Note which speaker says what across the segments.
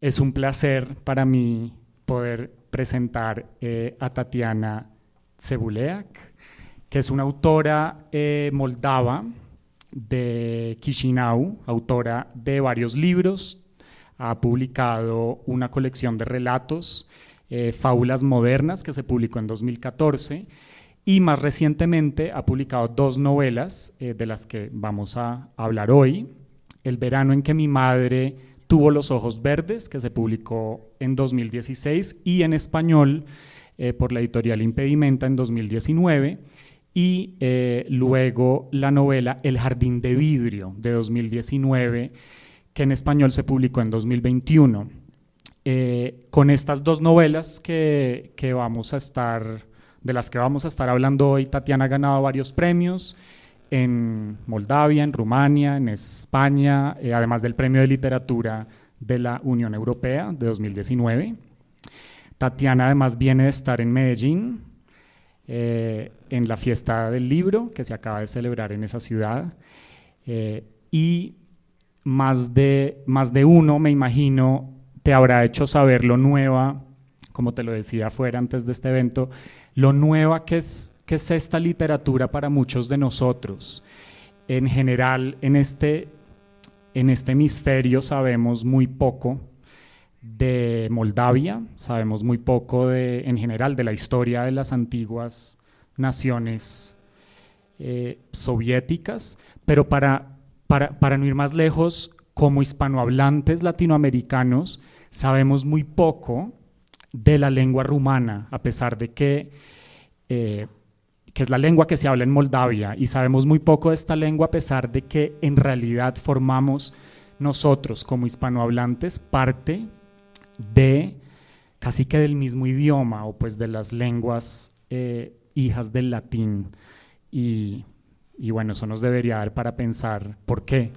Speaker 1: Es un placer para mí poder presentar a Tatiana Țîbuleac, que es una autora moldava de Chișinău, autora de varios libros. Ha publicado una colección de relatos, Fábulas Modernas, que se publicó en 2014, y más recientemente ha publicado dos novelas de las que vamos a hablar hoy. El verano en que mi madre tuvo los ojos verdes, que se publicó en 2016, y en español por la editorial Impedimenta en 2019, y luego la novela El jardín de vidrio de 2019, que en español se publicó en 2021. Con estas dos novelas de las que vamos a estar hablando hoy, Tatiana ha ganado varios premios en Moldavia, en Rumania, en España, además del premio de literatura de la Unión Europea de 2019. Tatiana además viene de estar en Medellín, en la fiesta del libro que se acaba de celebrar en esa ciudad, y más de uno, me imagino, te habrá hecho saber lo nueva, como te lo decía afuera antes de este evento, lo nueva que es esta literatura para muchos de nosotros. En general, en este hemisferio sabemos muy poco de Moldavia, sabemos muy poco en general de la historia de las antiguas naciones soviéticas, pero para no ir más lejos, como hispanohablantes latinoamericanos, sabemos muy poco de la lengua rumana, a pesar de que es la lengua que se habla en Moldavia, y sabemos muy poco de esta lengua a pesar de que en realidad formamos nosotros como hispanohablantes parte de casi que del mismo idioma, o pues de las lenguas hijas del latín, y bueno, eso nos debería dar para pensar por qué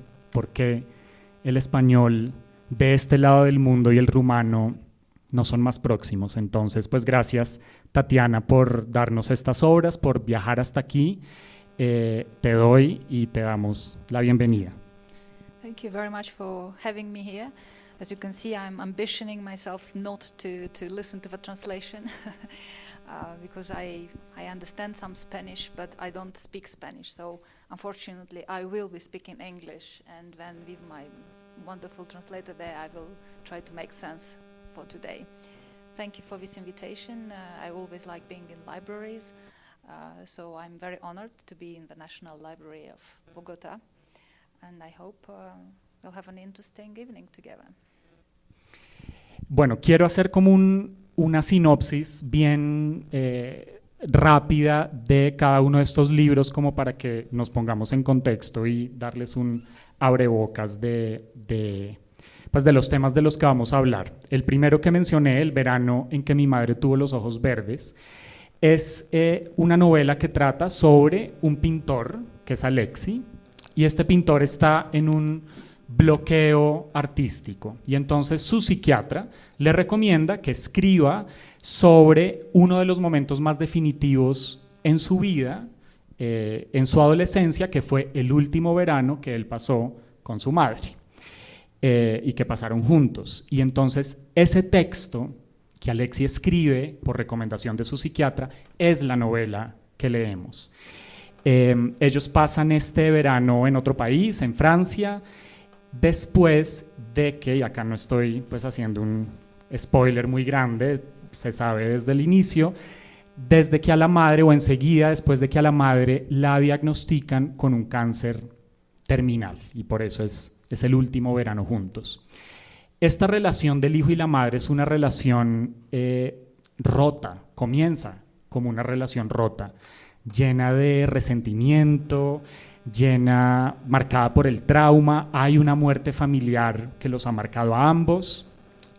Speaker 1: el español de este lado del mundo y el rumano no son más próximos. Entonces, pues gracias, Tatiana, por darnos estas obras, por viajar hasta aquí. Te doy y te damos la bienvenida.
Speaker 2: Thank you very much for having me here. As you can see, I'm ambitioning myself not to listen to the translation because I understand some Spanish, but I don't speak Spanish. So unfortunately, I will be speaking English, and then with my wonderful translator there, I will try to make sense for today. Thank you for this invitation. I always like being in libraries, so I'm very honored to be in the National Library of Bogota, and I hope we'll have an interesting evening together.
Speaker 1: Bueno, quiero hacer como una sinopsis bien rápida de cada uno de estos libros, como para que nos pongamos en contexto y darles un abrebocas de los temas de los que vamos a hablar. El primero que mencioné, El verano en que mi madre tuvo los ojos verdes, es una novela que trata sobre un pintor, que es Alexi, y este pintor está en un bloqueo artístico, y entonces su psiquiatra le recomienda que escriba sobre uno de los momentos más definitivos en su vida, en su adolescencia, que fue el último verano que él pasó con su madre. Y que pasaron juntos. Y entonces ese texto que Alexi escribe por recomendación de su psiquiatra es la novela que leemos. Ellos pasan este verano en otro país, en Francia, después de que, y acá no estoy pues haciendo un spoiler muy grande, se sabe desde el inicio, desde que a la madre, o enseguida después de que a la madre la diagnostican con un cáncer terminal, y por eso es el último verano juntos. Esta relación del hijo y la madre es una relación rota, comienza como una relación rota, llena de resentimiento, marcada por el trauma. Hay una muerte familiar que los ha marcado a ambos,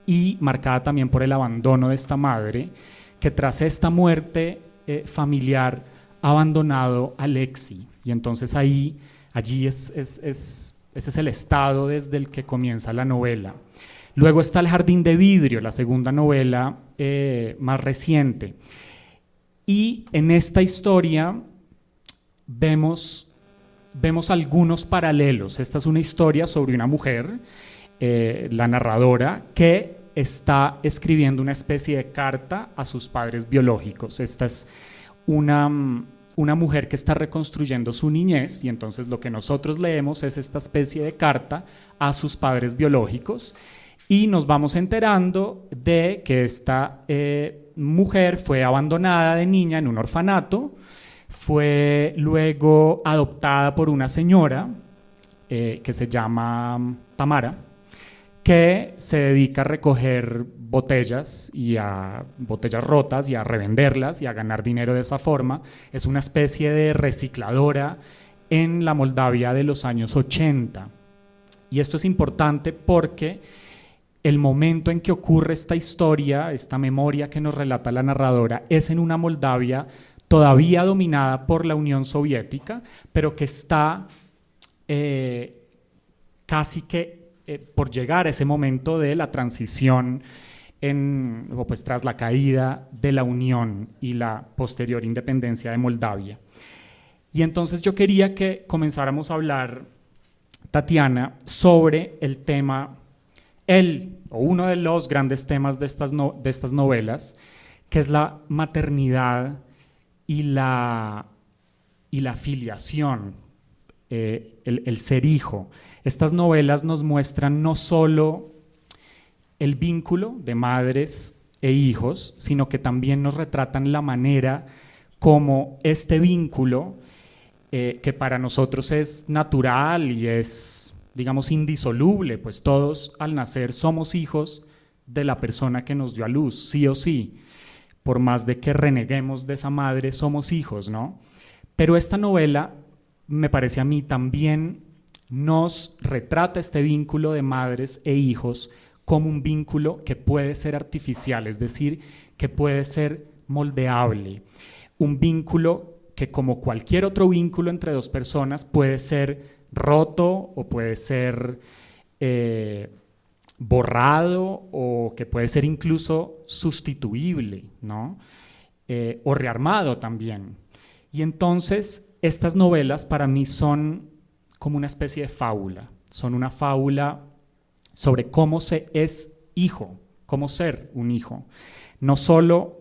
Speaker 1: y marcada también por el abandono de esta madre, que tras esta muerte familiar ha abandonado a Alexi, y entonces allí ese es el estado desde el que comienza la novela. Luego está El jardín de vidrio, la segunda novela más reciente. Y en esta historia vemos algunos paralelos. Esta es una historia sobre una mujer la narradora, que está escribiendo una especie de carta a sus padres biológicos. Esta es una mujer que está reconstruyendo su niñez, y entonces lo que nosotros leemos es esta especie de carta a sus padres biológicos, y nos vamos enterando de que esta mujer fue abandonada de niña en un orfanato, fue luego adoptada por una señora que se llama Tamara, que se dedica a recoger botellas rotas y a revenderlas y a ganar dinero de esa forma. Es una especie de recicladora en la Moldavia de los años 80. Y esto es importante porque el momento en que ocurre esta historia, esta memoria que nos relata la narradora, es en una Moldavia todavía dominada por la Unión Soviética, pero que está casi que por llegar a ese momento de la transición pues, tras la caída de la Unión y la posterior independencia de Moldavia. Y entonces yo quería que comenzáramos a hablar, Tatiana, sobre el tema, o uno de los grandes temas de estas novelas, que es la maternidad y la filiación, el ser hijo. Estas novelas nos muestran no solo el vínculo de madres e hijos, sino que también nos retratan la manera como este vínculo, que para nosotros es natural y es, digamos, indisoluble, pues todos al nacer somos hijos de la persona que nos dio a luz, sí o sí. Por más de que reneguemos de esa madre, somos hijos, ¿no? Pero esta novela, me parece a mí, también nos retrata este vínculo de madres e hijos como un vínculo que puede ser artificial, es decir, que puede ser moldeable, un vínculo que, como cualquier otro vínculo entre dos personas, puede ser roto o puede ser borrado, o que puede ser incluso sustituible, ¿no? O rearmado también. Y entonces estas novelas para mí son como una especie de fábula, son una fábula sobre cómo se es hijo, cómo ser un hijo. No solo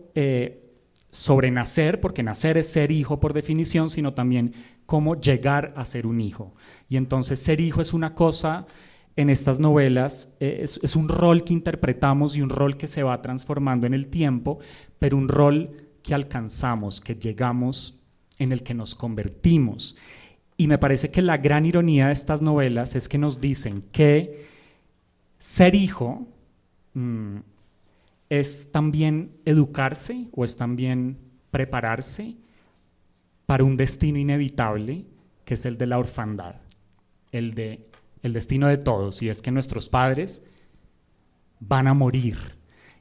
Speaker 1: sobre nacer, porque nacer es ser hijo por definición, sino también cómo llegar a ser un hijo. Y entonces ser hijo es una cosa, en estas novelas, es un rol que interpretamos y un rol que se va transformando en el tiempo, pero un rol que alcanzamos, que llegamos, en el que nos convertimos. Y me parece que la gran ironía de estas novelas es que nos dicen que ser hijo es también educarse, o es también prepararse para un destino inevitable, que es el de la orfandad, el destino de todos, y es que nuestros padres van a morir.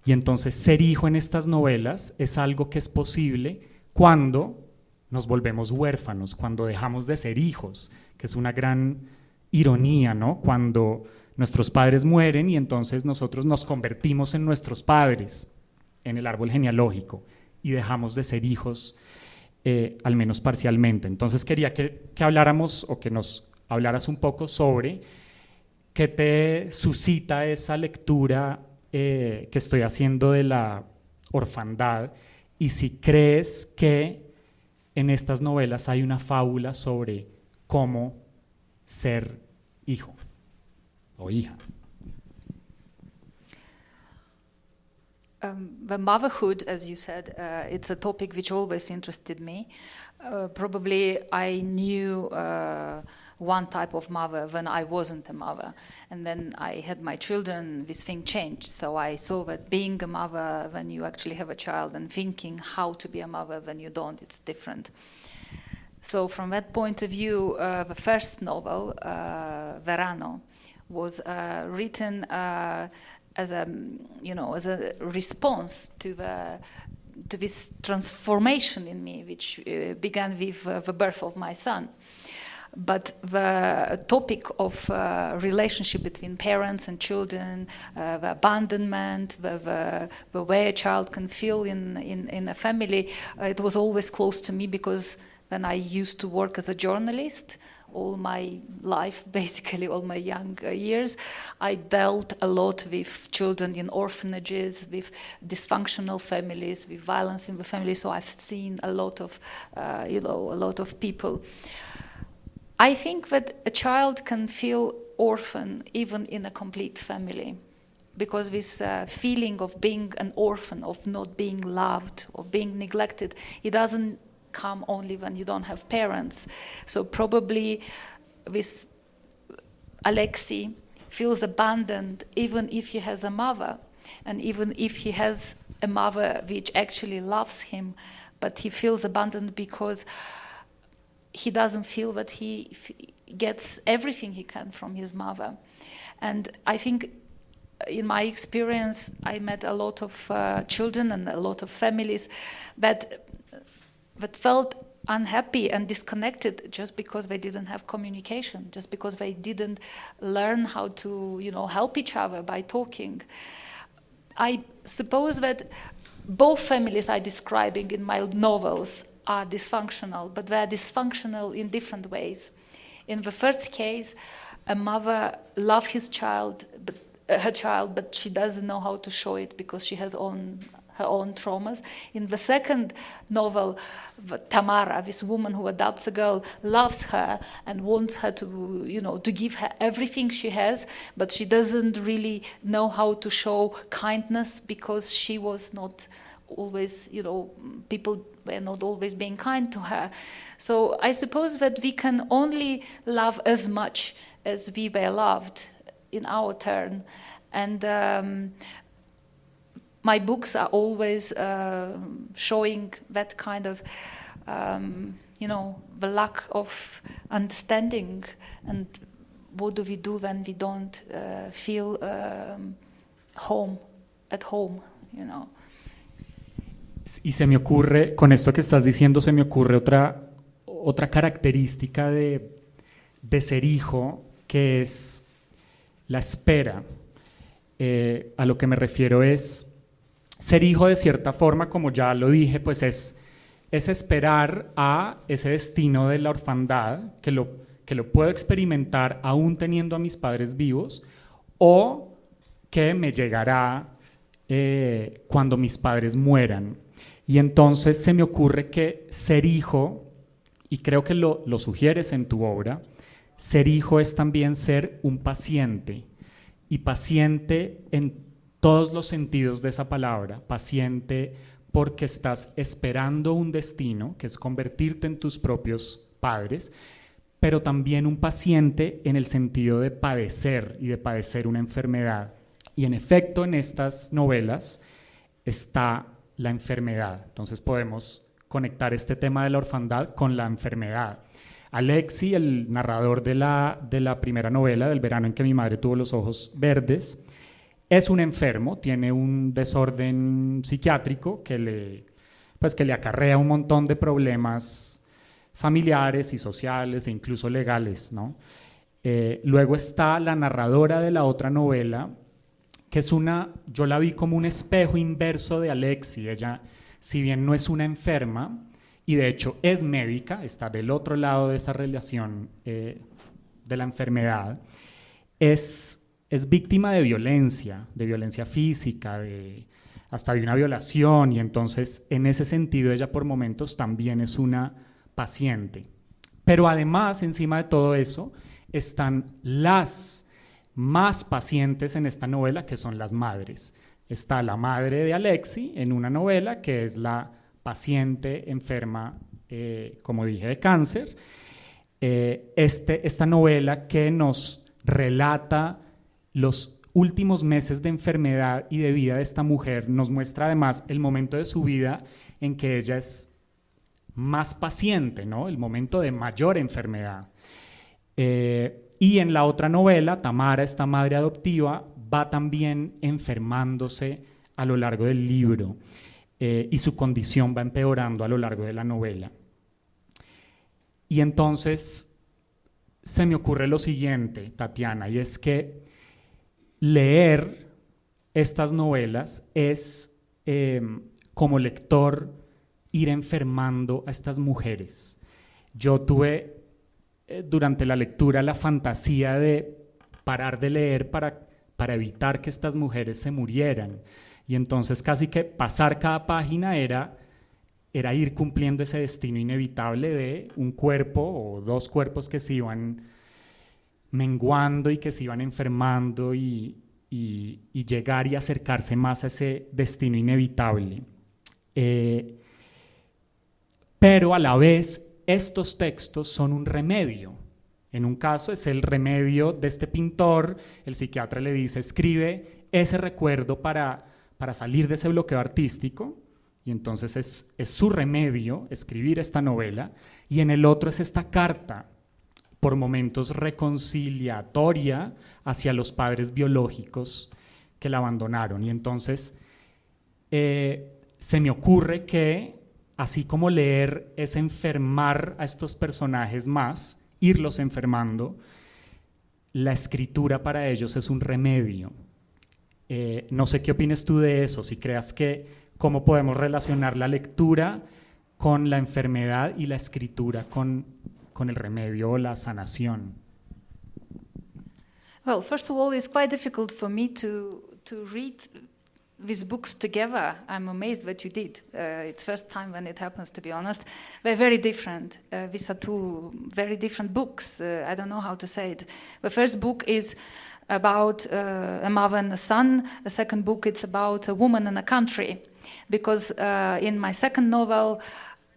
Speaker 1: Y entonces ser hijo en estas novelas es algo que es posible cuando nos volvemos huérfanos, cuando dejamos de ser hijos, que es una gran ironía, ¿no? Cuando nuestros padres mueren y entonces nosotros nos convertimos en nuestros padres, en el árbol genealógico, y dejamos de ser hijos, al menos parcialmente. Entonces quería que habláramos, o que nos hablaras un poco sobre qué te suscita esa lectura que estoy haciendo de la orfandad, y si crees que en estas novelas hay una fábula sobre cómo ser hijo o hija.
Speaker 2: The motherhood, as you said, it's a topic which always interested me. Probably I knew one type of mother when I wasn't a mother, and then I had my children, this thing changed. So I saw that being a mother when you actually have a child, and thinking how to be a mother when you don't, it's different. So from that point of view, the first novel, Verano, was written as a response to this transformation in me, which began with the birth of my son. But the topic of relationship between parents and children, the abandonment, the way a child can feel in a family, it was always close to me, because when I used to work as a journalist, all my life, basically all my young years, I dealt a lot with children in orphanages, with dysfunctional families, with violence in the family. So I've seen a lot of, a lot of people. I think that a child can feel orphan even in a complete family, because this feeling of being an orphan, of not being loved, of being neglected, it doesn't come only when you don't have parents. So probably this Alexei feels abandoned even if he has a mother, and even if he has a mother which actually loves him, but he feels abandoned because he doesn't feel that he gets everything he can from his mother. And I think in my experience, I met a lot of children and a lot of families that felt unhappy and disconnected just because they didn't have communication, just because they didn't learn how to, help each other by talking. I suppose that both families I'm describing in my novels are dysfunctional, but they're dysfunctional in different ways. In the first case, a mother loves her child, but she doesn't know how to show it because she has her own traumas. In the second novel, Tamara, this woman who adopts a girl, loves her and wants her to, to give her everything she has, but she doesn't really know how to show kindness because she was not always, people were not always being kind to her. So I suppose that we can only love as much as we were loved in our turn. And my books are always showing that kind of, the lack of understanding, and what do we do when we don't feel at home.
Speaker 1: Y se me ocurre, con esto que estás diciendo, se me ocurre otra característica de ser hijo, que es la espera. A lo que me refiero es, ser hijo de cierta forma, como ya lo dije, pues es esperar a ese destino de la orfandad, que lo puedo experimentar aún teniendo a mis padres vivos, o que me llegará cuando mis padres mueran. Y entonces se me ocurre que ser hijo, y creo que lo sugieres en tu obra, ser hijo es también ser un paciente, y paciente en todos los sentidos de esa palabra, paciente porque estás esperando un destino, que es convertirte en tus propios padres, pero también un paciente en el sentido de padecer y de padecer una enfermedad. Y en efecto, en estas novelas está la enfermedad. Entonces podemos conectar este tema de la orfandad con la enfermedad. Alexei, el narrador de la primera novela, del verano en que mi madre tuvo los ojos verdes, es un enfermo, tiene un desorden psiquiátrico que le acarrea un montón de problemas familiares y sociales e incluso legales, ¿no? Luego está la narradora de la otra novela, que yo la vi como un espejo inverso de Alexei. Ella, si bien no es una enferma, y de hecho es médica, está del otro lado de esa relación de la enfermedad, es víctima de violencia física, hasta de una violación, y entonces en ese sentido ella por momentos también es una paciente. Pero además, encima de todo eso, están las más pacientes en esta novela, que son las madres. Está la madre de Alexei en una novela, que es la paciente enferma, como dije, de cáncer. Esta novela que nos relata los últimos meses de enfermedad y de vida de esta mujer, nos muestra además el momento de su vida en que ella es más paciente, ¿no? El momento de mayor enfermedad. Y en la otra novela, Tamara, esta madre adoptiva, va también enfermándose a lo largo del libro, y su condición va empeorando a lo largo de la novela. Y entonces se me ocurre lo siguiente, Tatiana, y es que leer estas novelas es, como lector, ir enfermando a estas mujeres. Yo tuve durante la lectura la fantasía de parar de leer para evitar que estas mujeres se murieran. Y entonces casi que pasar cada página era ir cumpliendo ese destino inevitable de un cuerpo o dos cuerpos que se iban menguando y que se iban enfermando y llegar y acercarse más a ese destino inevitable. Pero a la vez estos textos son un remedio. En un caso es el remedio de este pintor, el psiquiatra le dice, escribe ese recuerdo para salir de ese bloqueo artístico, y entonces es su remedio escribir esta novela, y en el otro es esta carta, por momentos reconciliatoria hacia los padres biológicos que la abandonaron. Y entonces se me ocurre que, así como leer es enfermar a estos personajes más, irlos enfermando, la escritura para ellos es un remedio. No sé qué opinas tú de eso, si creas que cómo podemos relacionar la lectura con la enfermedad y la escritura con el remedio o la sanación.
Speaker 2: Well, first of all, it's quite difficult for me to read these books together. I'm amazed that you did. It's first time when it happens, to be honest. They're very different. These are two very different books. I don't know how to say it. The first book is about a mother and a son. The second book, it's about a woman and a country. Because in my second novel,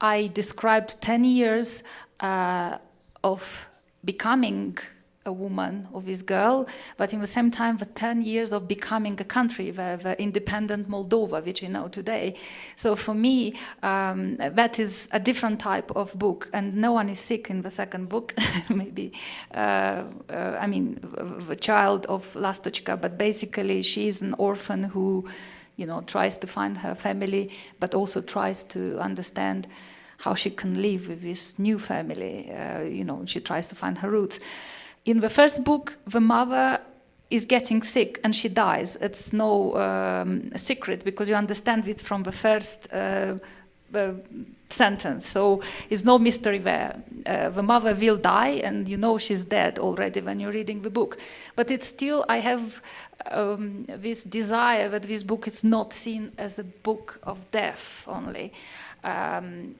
Speaker 2: I described 10 years of becoming a woman, of this girl, but in the same time the 10 years of becoming a country, the independent Moldova, which we know today. So for me, that is a different type of book, and no one is sick in the second book. Maybe, I mean, the child of Lastochka, but basically she is an orphan who, you know, tries to find her family, but also tries to understand how she can live with this new family. You know, she tries to find her roots. In the first book, the mother is getting sick and she dies. It's no secret because you understand it from the first sentence. So it's no mystery there. The mother will die and you know she's dead already when you're reading the book. But it's still, I have this desire that this book is not seen as a book of death only.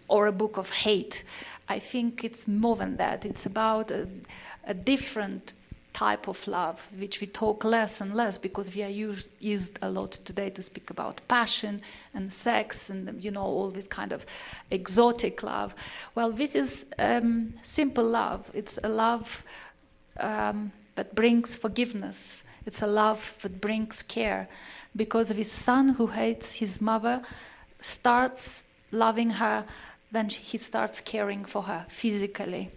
Speaker 2: Or a book of hate. I think it's more than that. It's about a different type of love, which we talk less and less because we are used a lot today to speak about passion and sex and, you know, all this kind of exotic love. Well, this is simple love. It's a love that brings forgiveness. It's a love that brings care, because this son who hates his mother starts loving her when he starts caring for her physically,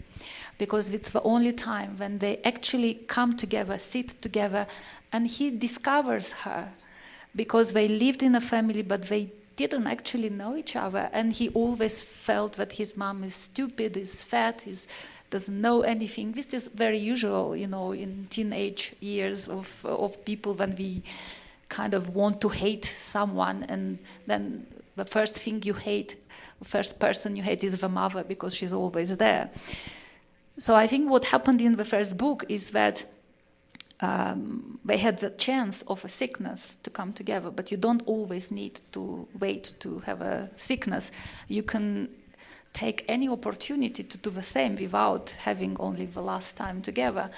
Speaker 2: because it's the only time when they actually come together, sit together, and he discovers her, because they lived in a family but they didn't actually know each other, and he always felt that his mom is stupid, is fat, doesn't know anything. This is very usual, you know, in teenage years of people, when we kind of want to hate someone, and then the first thing you hate, the first person you hate is the mother, because she's always there. So I think what happened in the first book is that they had the chance of a sickness to come together, but you don't always need to wait to have a sickness. You can take any opportunity to do the same without having only the last time together.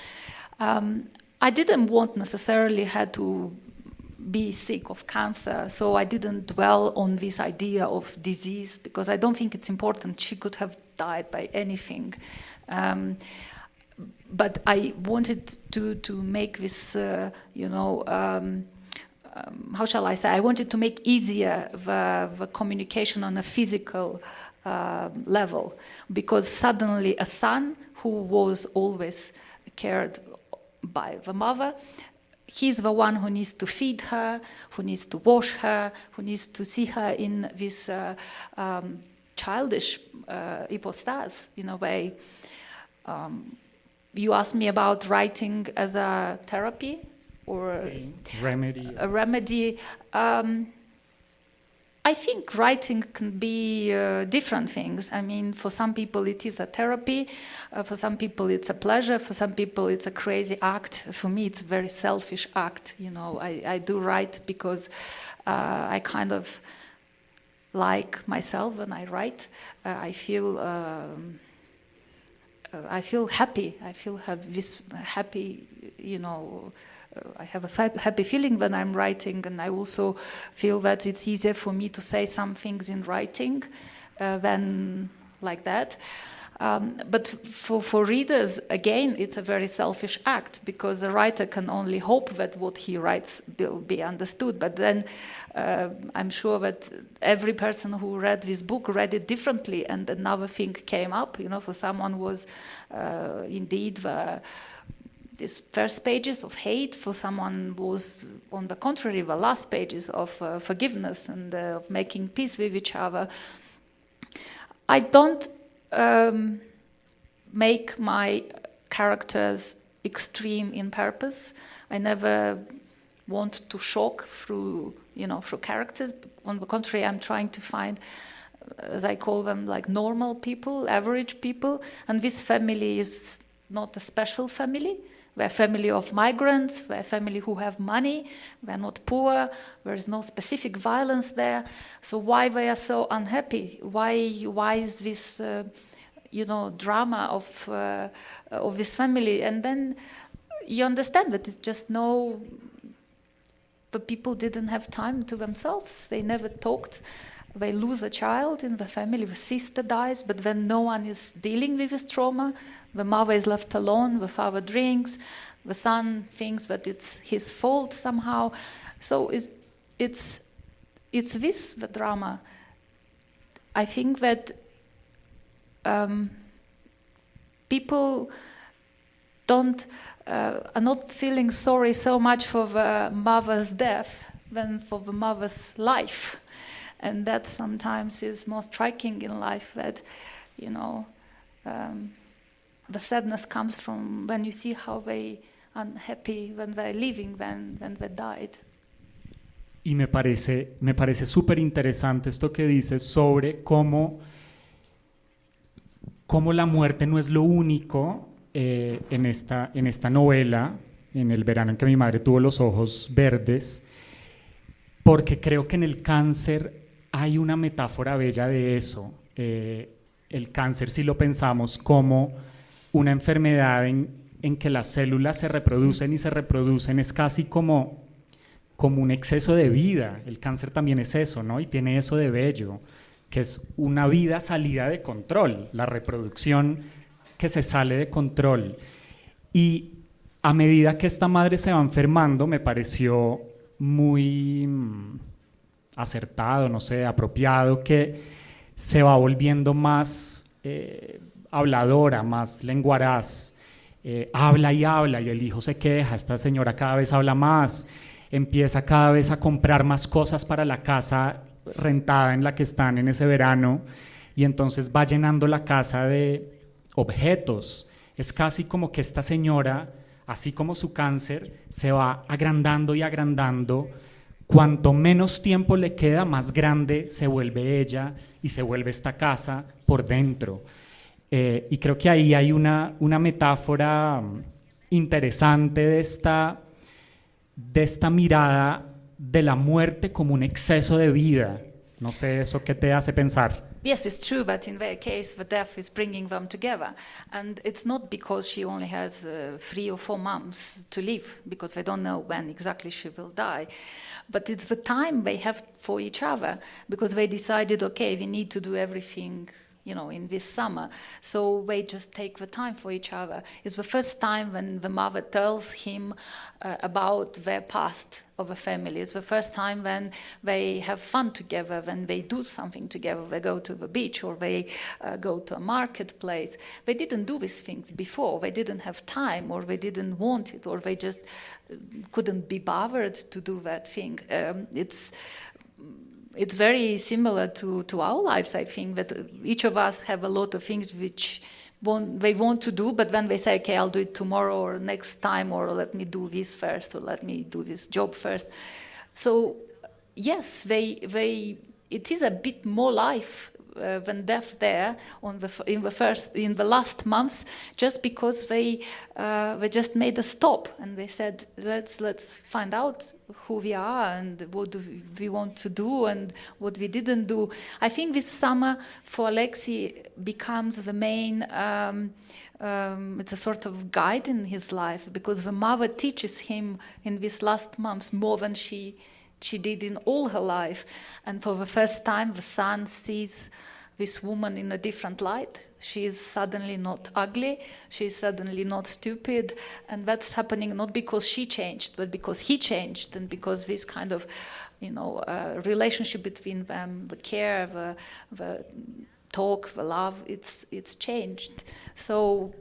Speaker 2: I didn't want necessarily her to be sick of cancer, so I didn't dwell on this idea of disease, because I don't think it's important. She could have died by anything. But I wanted to make this, how shall I say? I wanted to make easier the communication on a physical level, because suddenly a son who was always cared by the mother, he's the one who needs to feed her, who needs to wash her, who needs to see her in this childish hypostase, in a way. You asked me about writing as a therapy or
Speaker 1: remedy.
Speaker 2: A remedy. I think writing can be different things. I mean, for some people it is a therapy, for some people it's a pleasure, for some people it's a crazy act. For me it's a very selfish act, you know. I do write because I kind of like myself when I write. I feel happy. I feel this happy, you know. I have a happy feeling when I'm writing, and I also feel that it's easier for me to say some things in writing than like that. But for readers, again, it's a very selfish act, because a writer can only hope that what he writes will be understood. But then I'm sure that every person who read this book read it differently, and another thing came up. You know, for someone was indeed these first pages of hate, for someone was, on the contrary, the last pages of forgiveness and of making peace with each other. I don't make my characters extreme in purpose. I never want to shock through characters. On the contrary, I'm trying to find, as I call them, like normal people, average people. And this family is not a special family. We're a family of migrants, we're a family who have money, we're not poor, there is no specific violence there. So why they are so unhappy? Why is this drama of this family? And then you understand that it's just the people didn't have time to themselves. They never talked. They lose a child in the family, the sister dies, but then no one is dealing with this trauma. The mother is left alone, the father drinks, the son thinks that it's his fault somehow. So it's this, the drama. I think that people are not feeling sorry so much for the mother's death than for the mother's life. And that sometimes is more striking in life, that, the sadness comes from when you see how they unhappy when they're living, when they died.
Speaker 1: Y me parece súper interesante esto que dices sobre cómo la muerte no es lo único en esta novela, en el verano en que mi madre tuvo los ojos verdes, porque creo que en el cáncer hay una metáfora bella de eso. El cáncer, si lo pensamos como una enfermedad en que las células se reproducen y se reproducen, es casi como un exceso de vida. El cáncer también es eso, ¿no? Y tiene eso de bello, que es una vida salida de control, la reproducción que se sale de control. Y a medida que esta madre se va enfermando, me pareció muy acertado, no sé, apropiado, que se va volviendo más habladora, más lenguaraz, habla y el hijo se queja, esta señora cada vez habla más, empieza cada vez a comprar más cosas para la casa rentada en la que están en ese verano, y entonces va llenando la casa de objetos. Es casi como que esta señora, así como su cáncer, se va agrandando y agrandando. Cuanto menos tiempo le queda, más grande se vuelve ella y se vuelve esta casa por dentro. Y creo que ahí hay una metáfora interesante de esta mirada de la muerte como un exceso de vida. No sé, ¿eso qué te hace pensar?
Speaker 2: Yes, it's true that in their case the death is bringing them together, and it's not because she only has 3 or 4 months to live, because they don't know when exactly she will die, but it's the time they have for each other, because they decided, okay, we need to do everything in this summer, so they just take the time for each other. It's the first time when the mother tells him about their past of a family. It's the first time when they have fun together, when they do something together. They go to the beach, or they go to a marketplace. They didn't do these things before. They didn't have time, or they didn't want it, or they just couldn't be bothered to do that thing. It's very similar to our lives, I think, that each of us have a lot of things which they want to do, but then they say, okay, I'll do it tomorrow or next time, or let me do this first, or let me do this job first. So yes, they it is a bit more life than death there in the last months, just because they just made a stop and they said, let's find out who we are and what do we want to do and what we didn't do. I think this summer for Alexei becomes the main. It's a sort of guide in his life, because the mother teaches him in these last months more than she did in all her life. And for the first time, the son sees this woman in a different light. She is suddenly not ugly, she is suddenly not stupid, and that's happening not because she changed, but because he changed, and because this kind of, relationship between them, the care, the talk, the love, it's changed. So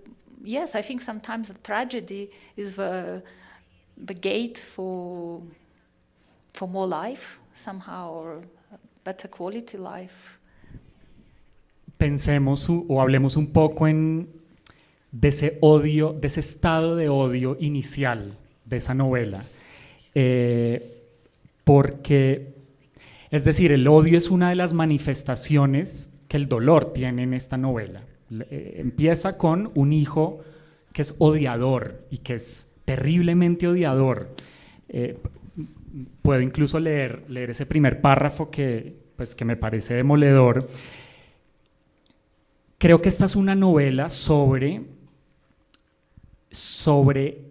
Speaker 2: yes, I think sometimes the tragedy is the gate for more life somehow, or better quality life.
Speaker 1: Pensemos o hablemos un poco de ese odio, de ese estado de odio inicial de esa novela, porque, es decir, el odio es una de las manifestaciones que el dolor tiene en esta novela. Empieza con un hijo que es odiador y que es terriblemente odiador. Puedo incluso leer ese primer párrafo que me parece demoledor. Creo que esta es una novela sobre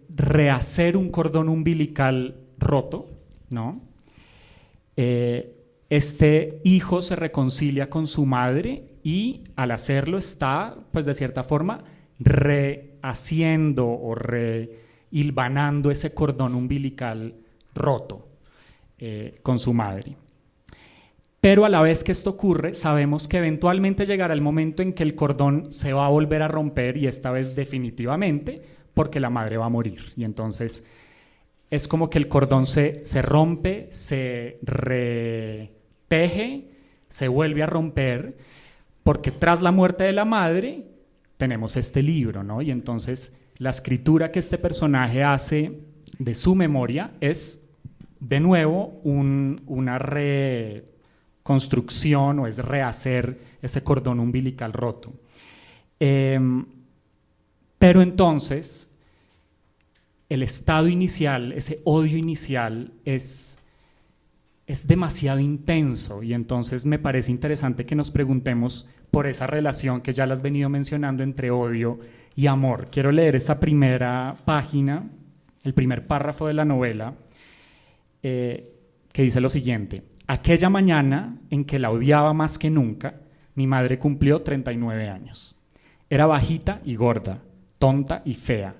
Speaker 1: rehacer un cordón umbilical roto, ¿no? Este hijo se reconcilia con su madre y al hacerlo está, pues de cierta forma, rehaciendo o rehilvanando ese cordón umbilical roto con su madre. Pero a la vez que esto ocurre, sabemos que eventualmente llegará el momento en que el cordón se va a volver a romper, y esta vez definitivamente, porque la madre va a morir. Y entonces es como que el cordón se rompe, se reteje, se vuelve a romper, porque tras la muerte de la madre tenemos este libro, ¿no? Y entonces la escritura que este personaje hace de su memoria es, de nuevo, una reconstrucción, o es rehacer ese cordón umbilical roto. Pero entonces el estado inicial, ese odio inicial es demasiado intenso, y entonces me parece interesante que nos preguntemos por esa relación que ya la has venido mencionando entre odio y amor. Quiero leer esa primera página, el primer párrafo de la novela, que dice lo siguiente: aquella mañana en que la odiaba más que nunca, mi madre cumplió 39 años. Era bajita y gorda, tonta y fea.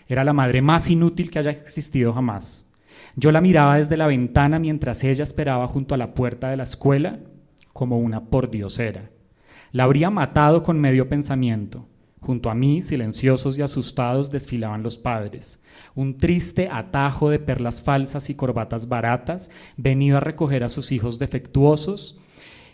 Speaker 1: Era la madre más inútil que haya existido jamás. Yo la miraba desde la ventana mientras ella esperaba junto a la puerta de la escuela como una pordiosera. La habría matado con medio pensamiento. Junto a mí, silenciosos y asustados, desfilaban los padres. Un triste atajo de perlas falsas y corbatas baratas, venido a recoger a sus hijos defectuosos,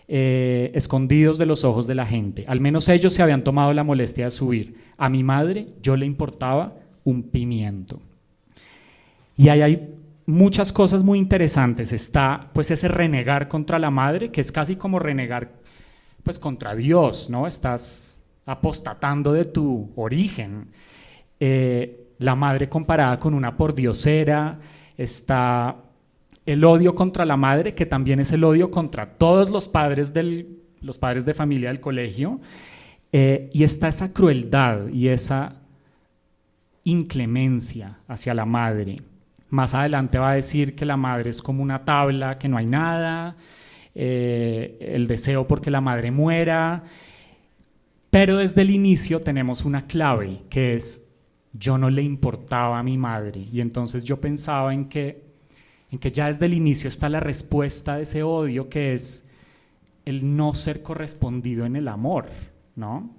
Speaker 1: escondidos de los ojos de la gente. Al menos ellos se habían tomado la molestia de subir. A mi madre yo le importaba un pimiento. Y ahí hay muchas cosas muy interesantes. Está pues ese renegar contra la madre, que es casi como renegar pues contra Dios, ¿no? Estás apostatando de tu origen. La madre comparada con una pordiosera. Está el odio contra la madre, que también es el odio contra todos los padres de familia del colegio. Y está esa crueldad y esa inclemencia hacia la madre. Más adelante va a decir que la madre es como una tabla, que no hay nada, el deseo porque la madre muera. Pero desde el inicio tenemos una clave, que es: yo no le importaba a mi madre. Y entonces yo pensaba en que ya desde el inicio está la respuesta de ese odio, que es el no ser correspondido en el amor, ¿no?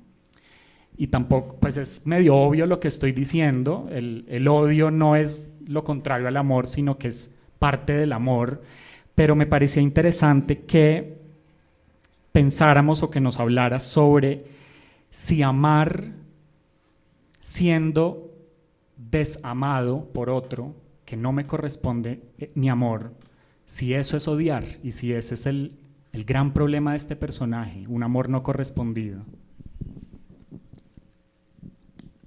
Speaker 1: Y tampoco, pues es medio obvio lo que estoy diciendo, el odio no es lo contrario al amor, sino que es parte del amor, pero me parecía interesante que pensáramos o que nos hablaras sobre si amar siendo desamado por otro, que no me corresponde mi amor, si eso es odiar y si ese es el El gran problema de este personaje, un amor no correspondido.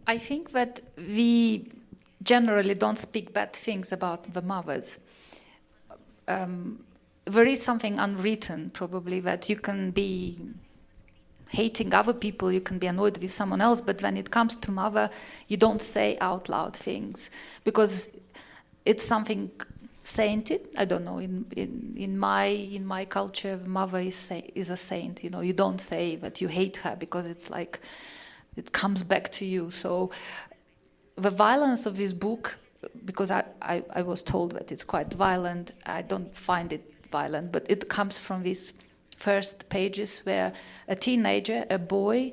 Speaker 2: I think that we generally don't speak bad things about the mothers. There is something unwritten, probably, that you can be hating other people, you can be annoyed with someone else, but when it comes to mother, you don't say out loud things because it's something sainted. I don't know. In my culture, mother is a saint. You know, you don't say that you hate her because it's like it comes back to you. So the violence of this book, because I was told that it's quite violent. I don't find it violent, but it comes from these first pages where a teenager, a boy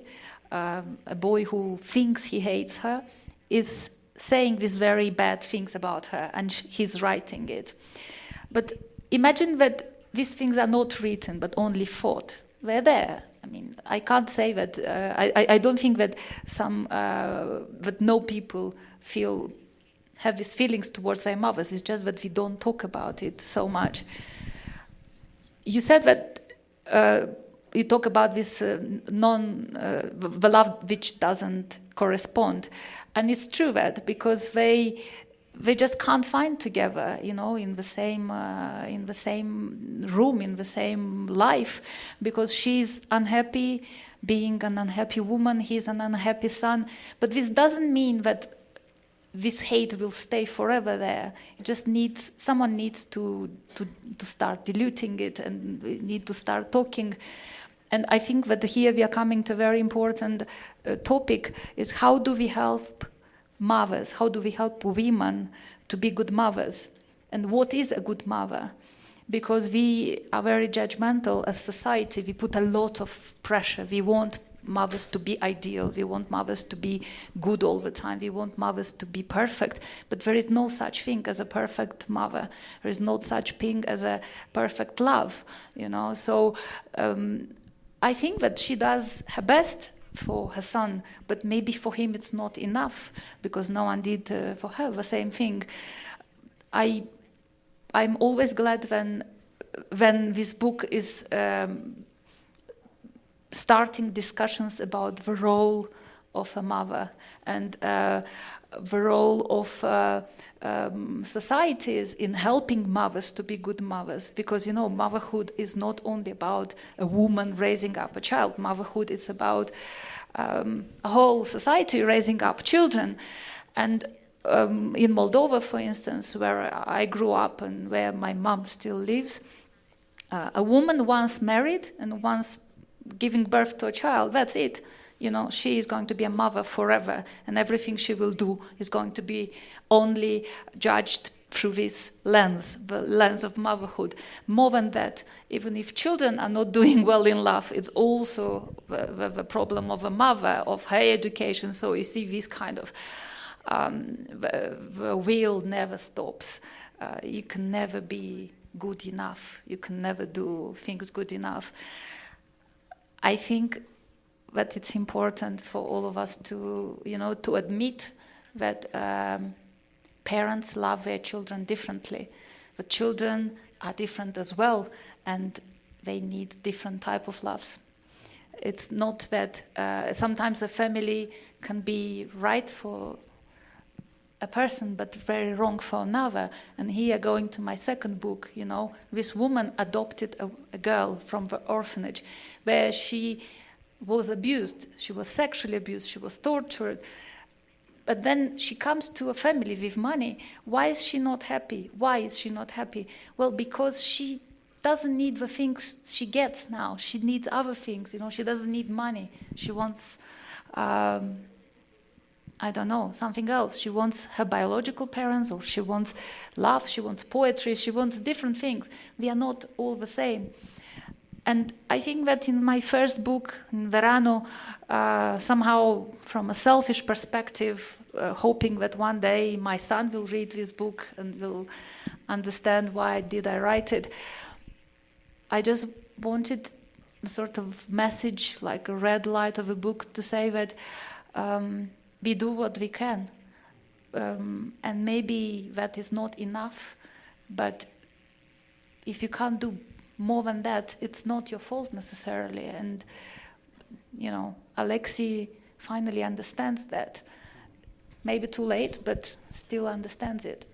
Speaker 2: who thinks he hates her, is saying these very bad things about her, and he's writing it. But imagine that these things are not written, but only thought. They're there. I mean, I can't say that. I don't think that that no people have these feelings towards their mothers. It's just that we don't talk about it so much. You said that you talk about this the love which doesn't correspond, and it's true that because they just can't find together, you know, in the same room, in the same life, because she's unhappy being an unhappy woman, he's an unhappy son. But this doesn't mean that this hate will stay forever there. It just someone needs to start diluting it, and we need to start talking. And I think that here we are coming to a very important topic, is how do we help mothers, how do we help women to be good mothers? And what is a good mother? Because we are very judgmental as society, we put a lot of pressure. We want mothers to be ideal, we want mothers to be good all the time, we want mothers to be perfect, but there is no such thing as a perfect mother. There is no such thing as a perfect love, you know. So I think that she does her best for her son, but maybe for him it's not enough, because no one did for her the same thing. I'm always glad when this book is starting discussions about the role of a mother and the role of societies in helping mothers to be good mothers. Because, you know, motherhood is not only about a woman raising up a child. Motherhood is about a whole society raising up children. And in Moldova, for instance, where I grew up and where my mom still lives, a woman once married and once giving birth to a child, that's it. You know, she is going to be a mother forever, and everything she will do is going to be only judged through this lens, the lens of motherhood. More than that, even if children are not doing well in life, it's also the problem of a mother, of her education. So you see this kind of, the wheel never stops. You can never be good enough. You can never do things good enough. I think that it's important for all of us to, you know, to admit that parents love their children differently. The children are different as well, and they need different type of loves. It's not that sometimes a family can be right for a person, but very wrong for another. And here, going to my second book, you know, this woman adopted a girl from the orphanage where she was abused, she was sexually abused, she was tortured. But then she comes to a family with money. Why is she not happy? Why is she not happy? Well, because she doesn't need the things she gets now. She needs other things, you know, she doesn't need money. She wants I don't know, something else. She wants her biological parents, or she wants love, she wants poetry, she wants different things. We are not all the same. And I think that in my first book, in Verano, somehow from a selfish perspective, hoping that one day my son will read this book and will understand why did I write it, I just wanted a sort of message, like a red light of a book, to say that we do what we can, and maybe that is not enough, but if you can't do more than that, it's not your fault necessarily. And, you know, Alexei finally understands that. Maybe too late, but still understands it.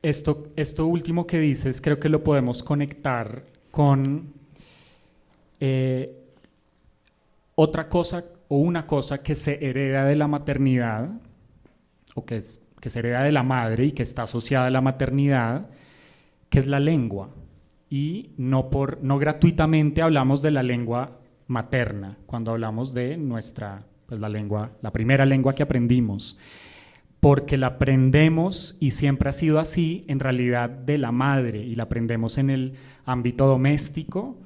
Speaker 1: Esto último que dices creo que lo podemos conectar con otra cosa o una cosa que se hereda de la maternidad o que se hereda de la madre y que está asociada a la maternidad, que es la lengua. Y no gratuitamente hablamos de la lengua materna cuando hablamos de nuestra, pues la primera lengua que aprendimos, porque la aprendemos y siempre ha sido así en realidad de la madre, y la aprendemos en el ámbito doméstico,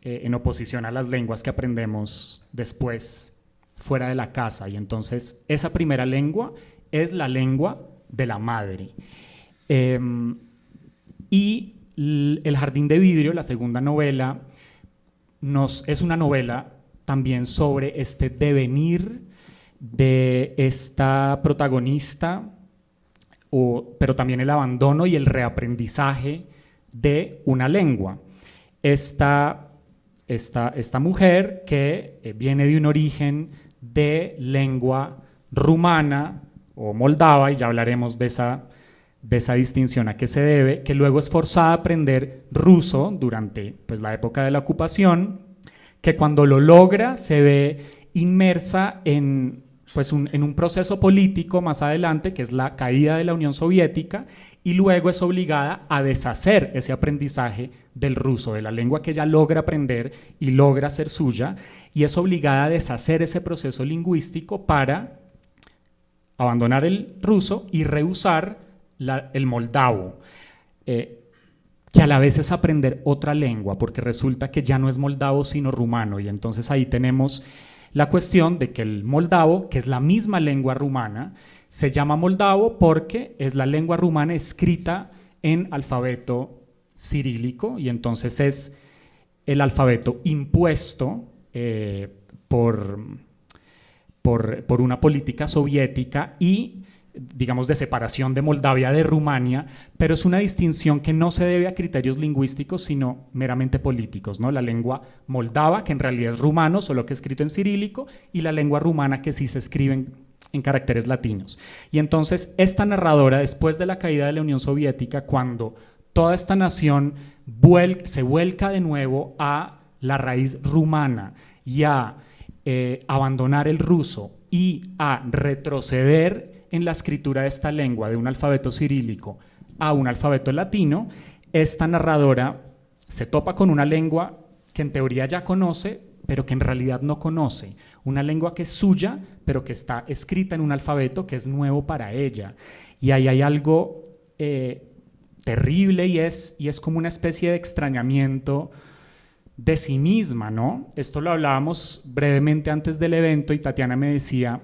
Speaker 1: en oposición a las lenguas que aprendemos después fuera de la casa. Y entonces esa primera lengua es la lengua de la madre. Y El jardín de vidrio, la segunda novela, es una novela también sobre este devenir de esta protagonista, pero también el abandono y el reaprendizaje de una lengua. Esta mujer que viene de un origen de lengua rumana o moldava, y ya hablaremos de esa distinción a qué se debe, que luego es forzada a aprender ruso durante pues, la época de la ocupación, que cuando lo logra se ve inmersa en un proceso político más adelante, que es la caída de la Unión Soviética, y luego es obligada a deshacer ese aprendizaje del ruso, de la lengua que ella logra aprender y logra hacer suya, y es obligada a deshacer ese proceso lingüístico para abandonar el ruso y rehusar el moldavo, que a la vez es aprender otra lengua, porque resulta que ya no es moldavo sino rumano, y entonces ahí tenemos la cuestión de que el moldavo, que es la misma lengua rumana, se llama moldavo porque es la lengua rumana escrita en alfabeto cirílico, y entonces es el alfabeto impuesto por una política soviética y, digamos, de separación de Moldavia de Rumania, pero es una distinción que no se debe a criterios lingüísticos, sino meramente políticos, ¿no? La lengua moldava, que en realidad es rumano, solo que escrito en cirílico, y la lengua rumana, que sí se escribe en caracteres latinos. Y entonces esta narradora, después de la caída de la Unión Soviética, cuando toda esta nación se vuelca de nuevo a la raíz rumana y a abandonar el ruso y a retroceder en la escritura de esta lengua de un alfabeto cirílico a un alfabeto latino, esta narradora se topa con una lengua que en teoría ya conoce, pero que en realidad no conoce, una lengua que es suya, pero que está escrita en un alfabeto que es nuevo para ella. Y ahí hay algo terrible, y es como una especie de extrañamiento de sí misma, ¿no? Esto lo hablábamos brevemente antes del evento y Tatiana me decía: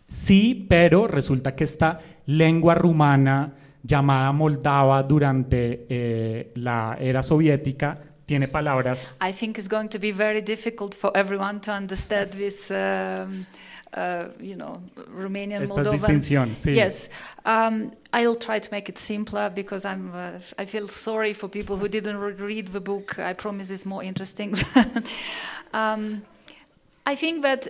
Speaker 1: sí, pero resulta que esta lengua rumana llamada moldava durante la era soviética tiene palabras.
Speaker 2: I think it's going to be very difficult for everyone to understand this, Romanian,
Speaker 1: esta
Speaker 2: Moldovan.
Speaker 1: distinción, sí.
Speaker 2: Yes, I'll try to make it simpler because I feel sorry for people who didn't read the book. I promise it's more interesting. I think that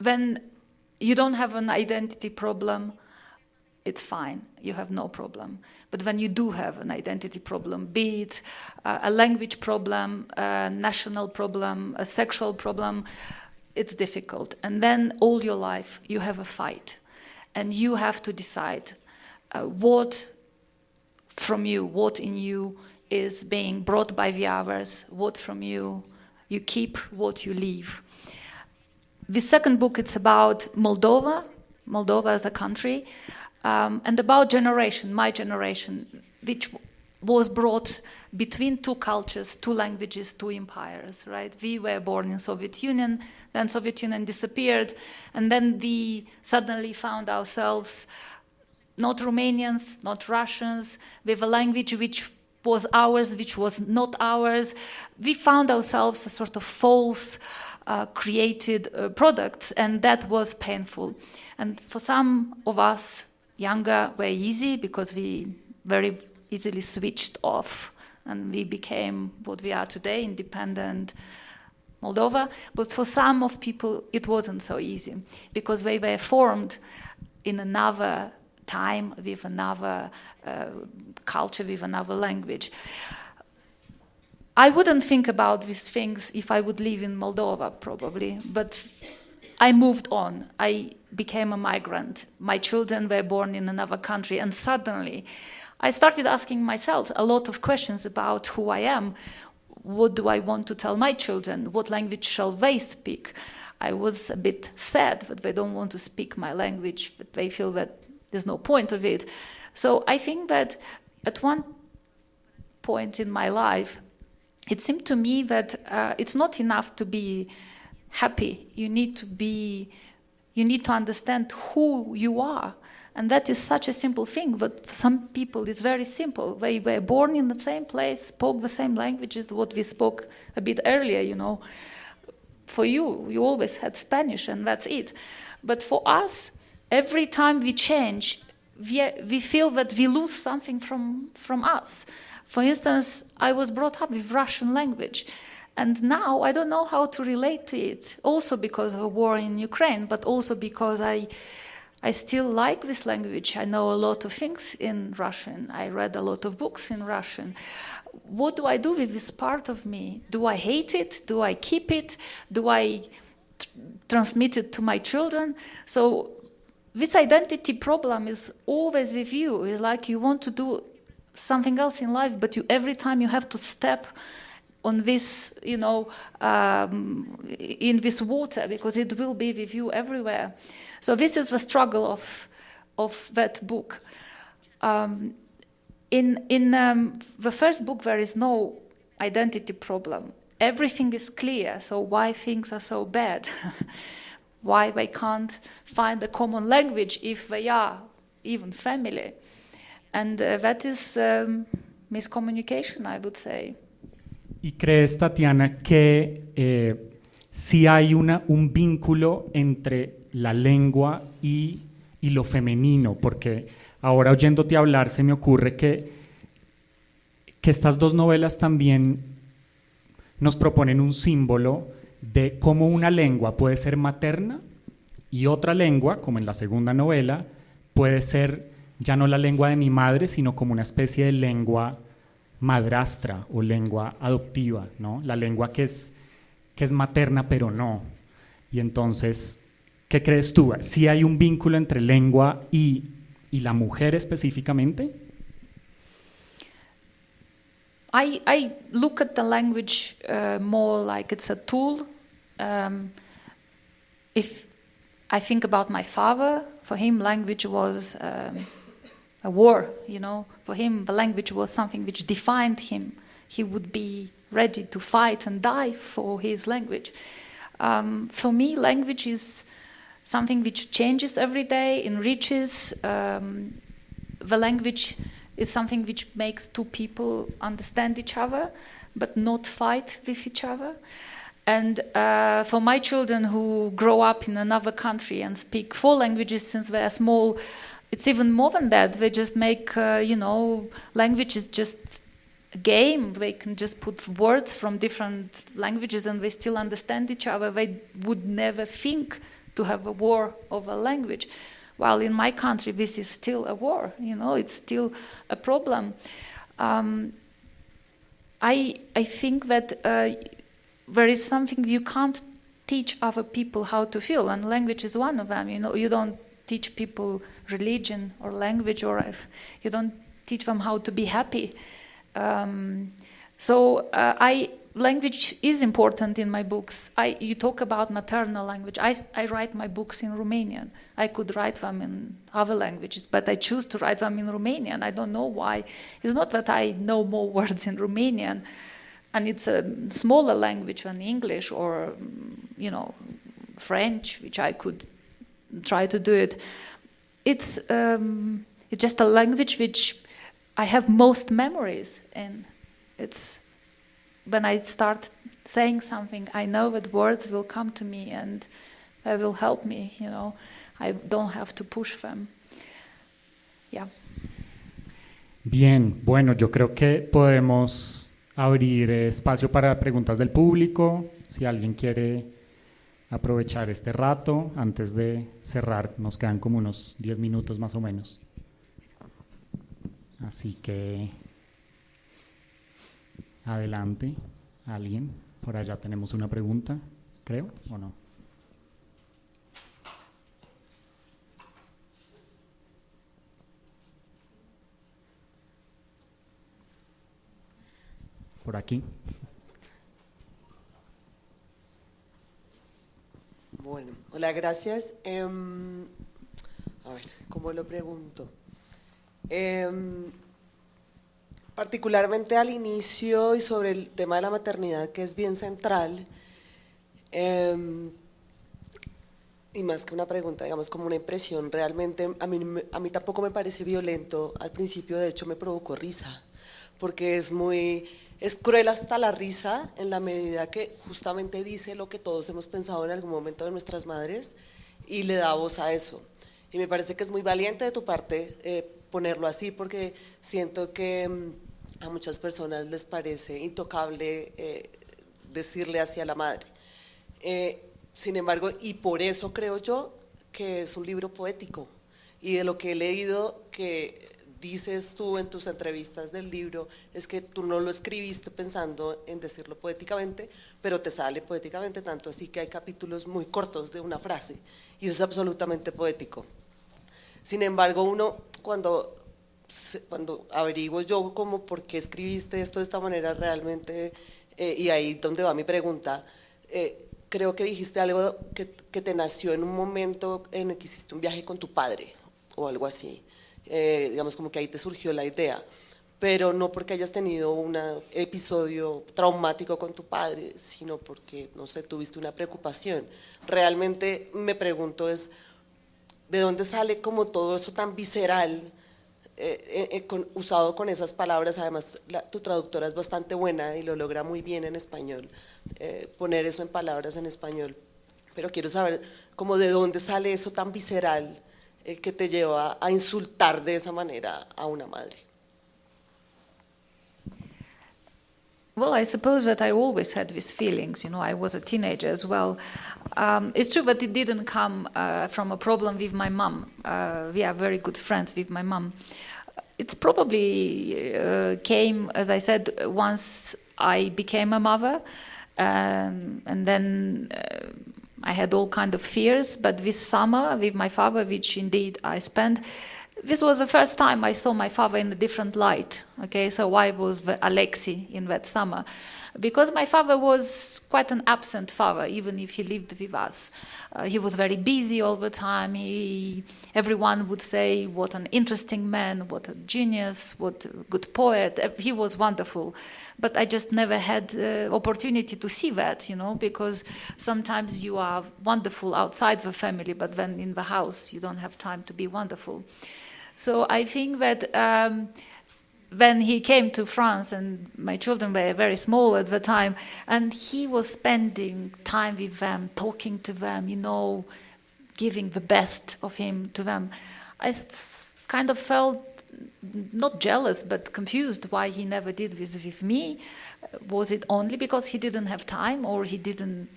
Speaker 2: when you don't have an identity problem, it's fine, you have no problem. But when you do have an identity problem, be it a language problem, a national problem, a sexual problem, it's difficult. And then all your life you have a fight. And you have to decide what in you is being brought by the others, what from you keep, what you leave. The second book, it's about Moldova as a country, and about generation, my generation, which was brought between two cultures, two languages, two empires, right? We were born in Soviet Union, then Soviet Union disappeared, and then we suddenly found ourselves not Romanians, not Russians, with a language which was ours, which was not ours. We found ourselves a sort of false created products, and that was painful. And for some of us, younger, very easy, because we very easily switched off, and we became what we are today, independent Moldova. But for some of people, it wasn't so easy, because they were formed in another time, with another culture, with another language. I wouldn't think about these things if I would live in Moldova, probably, but I moved on. I became a migrant. My children were born in another country, and suddenly I started asking myself a lot of questions about who I am. What do I want to tell my children? What language shall they speak? I was a bit sad that they don't want to speak my language, but they feel that there's no point of it. So I think that at one point in my life, it seemed to me that it's not enough to be happy. You need to understand who you are. And that is such a simple thing, but for some people it's very simple. They were born in the same place, spoke the same languages, what we spoke a bit earlier, you know. For you always had Spanish, and that's it. But for us, every time we change, we feel that we lose something from us. For instance, I was brought up with Russian language, and now I don't know how to relate to it, also because of a war in Ukraine, but also because I still like this language. I know a lot of things in Russian. I read a lot of books in Russian. What do I do with this part of me? Do I hate it? Do I keep it? Do I transmit it to my children? So this identity problem is always with you. It's like you want to do something else in life, but every time you have to step on this, you know, in this water, because it will be with you everywhere. So this is the struggle of that book. In the first book, there is no identity problem. Everything is clear. So why things are so bad? Why they can't find a common language if they are even family? And that is miscommunication, I would say.
Speaker 1: ¿Y crees, Tatiana, que sí hay un vínculo entre la lengua y lo femenino? Porque ahora oyéndote hablar se me ocurre que estas dos novelas también nos proponen un símbolo de cómo una lengua puede ser materna y otra lengua, como en la segunda novela, puede ser ya no la lengua de mi madre, sino como una especie de lengua madrastra o lengua adoptiva, ¿no? La lengua que es materna pero no. Y entonces, ¿qué crees tú? ¿Sí hay un vínculo entre lengua y la mujer específicamente?
Speaker 2: I look at the language more like it's a tool. If I think about my father, for him language was a war, you know. For him the language was something which defined him. He would be ready to fight and die for his language. For me, language is something which changes every day, enriches. The language is something which makes two people understand each other, but not fight with each other. And for my children who grow up in another country and speak 4 languages since they are small, it's even more than that. They just make, language is just a game. They can just put words from different languages and they still understand each other. They would never think to have a war over language. While in my country, this is still a war, it's still a problem. I think that there is something you can't teach other people how to feel, and language is one of them. You don't teach people religion or language, or you don't teach them how to be happy. Language is important in my books. You talk about maternal language. I write my books in Romanian. I could write them in other languages, but I choose to write them in Romanian. I don't know why. It's not that I know more words in Romanian, and it's a smaller language than English or, French, which I could try to do it. It's just a language which I have most memories in. It's when I start saying something, I know that words will come to me and they will help me, I don't have to push them. Yeah.
Speaker 1: Bien, bueno, yo creo que podemos abrir espacio para preguntas del público. Si alguien quiere aprovechar este rato antes de cerrar, nos quedan como unos 10 minutos más o menos. Así que adelante, alguien. Por allá tenemos una pregunta, creo, ¿o no? Por aquí.
Speaker 3: Bueno, hola, gracias. A ver, ¿cómo lo pregunto? Particularmente al inicio y sobre el tema de la maternidad, que es bien central, y más que una pregunta, digamos, como una impresión, realmente a mí tampoco me parece violento. Al principio, de hecho, me provocó risa, porque es cruel hasta la risa, en la medida que justamente dice lo que todos hemos pensado en algún momento de nuestras madres y le da voz a eso. Y me parece que es muy valiente de tu parte ponerlo así, porque siento que a muchas personas les parece intocable decirle así a la madre. Sin embargo, y por eso creo yo que es un libro poético, y de lo que he leído que dices tú en tus entrevistas del libro, es que tú no lo escribiste pensando en decirlo poéticamente, pero te sale poéticamente, tanto así que hay capítulos muy cortos de una frase, y eso es absolutamente poético. Sin embargo, uno cuando averiguo yo como por qué escribiste esto de esta manera realmente, y ahí donde va mi pregunta, creo que dijiste algo que te nació en un momento en el que hiciste un viaje con tu padre, o algo así. Digamos como que ahí te surgió la idea, pero no porque hayas tenido un episodio traumático con tu padre, sino porque, no sé, tuviste una preocupación. Realmente me pregunto es, ¿de dónde sale como todo eso tan visceral, usado con esas palabras? Además, tu traductora es bastante buena y lo logra muy bien en español, poner eso en palabras en español, pero quiero saber como de dónde sale eso tan visceral que te lleva a insultar de esa manera a una madre.
Speaker 2: Well, I suppose that I always had these feelings, you know, I was a teenager as well. It's true that it didn't come from a problem with my mom. We are very good friends with my mom. It's probably came, as I said, once I became a mother, and then I had all kind of fears, but this summer with my father, which indeed I spent, this was the first time I saw my father in a different light. Okay, so why was Alexei in that summer? Because my father was quite an absent father, even if he lived with us. He was very busy all the time. Everyone would say, what an interesting man, what a genius, what a good poet. He was wonderful. But I just never had opportunity to see that, you know, because sometimes you are wonderful outside the family, but then in the house you don't have time to be wonderful. So I think that when he came to France, and my children were very small at the time, and he was spending time with them, talking to them, you know, giving the best of him to them, I kind of felt not jealous, but confused why he never did this with me. Was it only because he didn't have time, or he didn't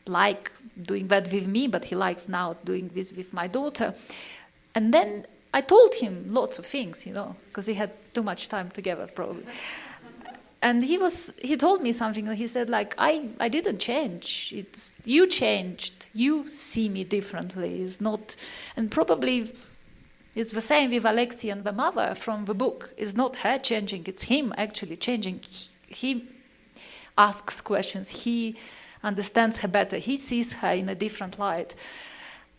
Speaker 2: like doing that with me, but he likes now doing this with my daughter? And then I told him lots of things, you know, because we had too much time together, probably. And he told me something. He said, like, I didn't change. It's you changed. You see me differently. It's not, and probably it's the same with Alexei and the mother from the book. It's not her changing. It's him actually changing. He asks questions. He understands her better. He sees her in a different light.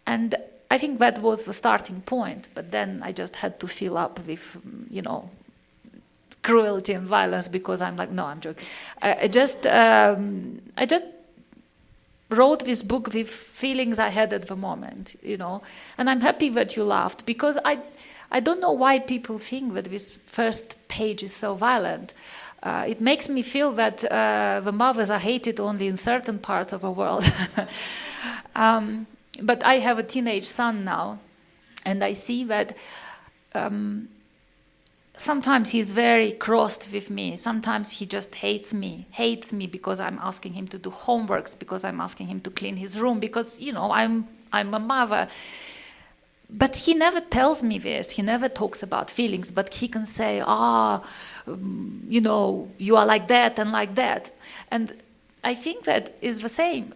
Speaker 2: And I think that was the starting point, but then I just had to fill up with, you know, cruelty and violence, because I'm like, no, I'm joking. I just wrote this book with feelings I had at the moment, you know, and I'm happy that you laughed, because I don't know why people think that this first page is so violent. It makes me feel that the mothers are hated only in certain parts of the world. But I have a teenage son now, and I see that sometimes he's very crossed with me. Sometimes he just hates me because I'm asking him to do homeworks, because I'm asking him to clean his room, because, you know, I'm a mother. But he never tells me this. He never talks about feelings, but he can say, you know, you are like that and like that. And I think that is the same